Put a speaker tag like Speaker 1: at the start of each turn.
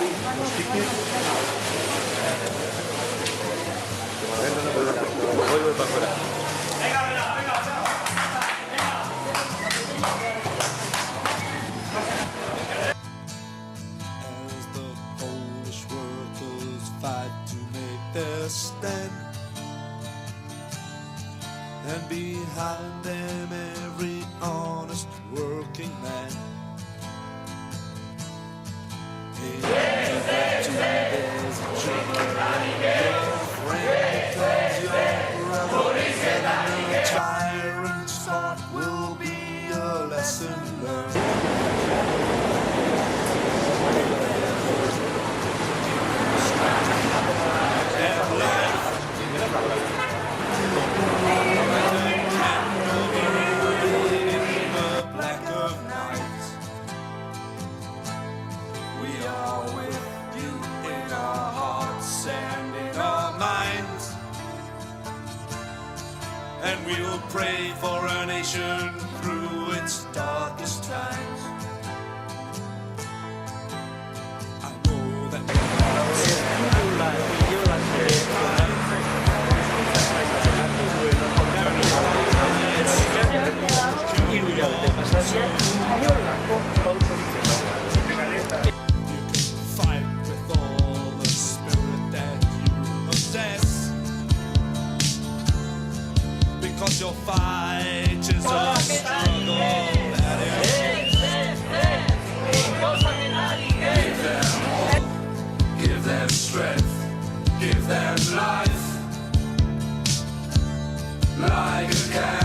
Speaker 1: Voy para afuera.
Speaker 2: As the Polish workers fight to make their stand, and behind them every honest working man. Hey, to there's a German girlfriend becomes your brother, and the tyrant's thought will be a lesson learned. Black of night, we are with you in our hearts and in our minds, and we will pray for our nation through its darkest times. I know that fight with all the spirit that you possess, because your fight is a struggle that is. Give them strength, give them life, like a cat.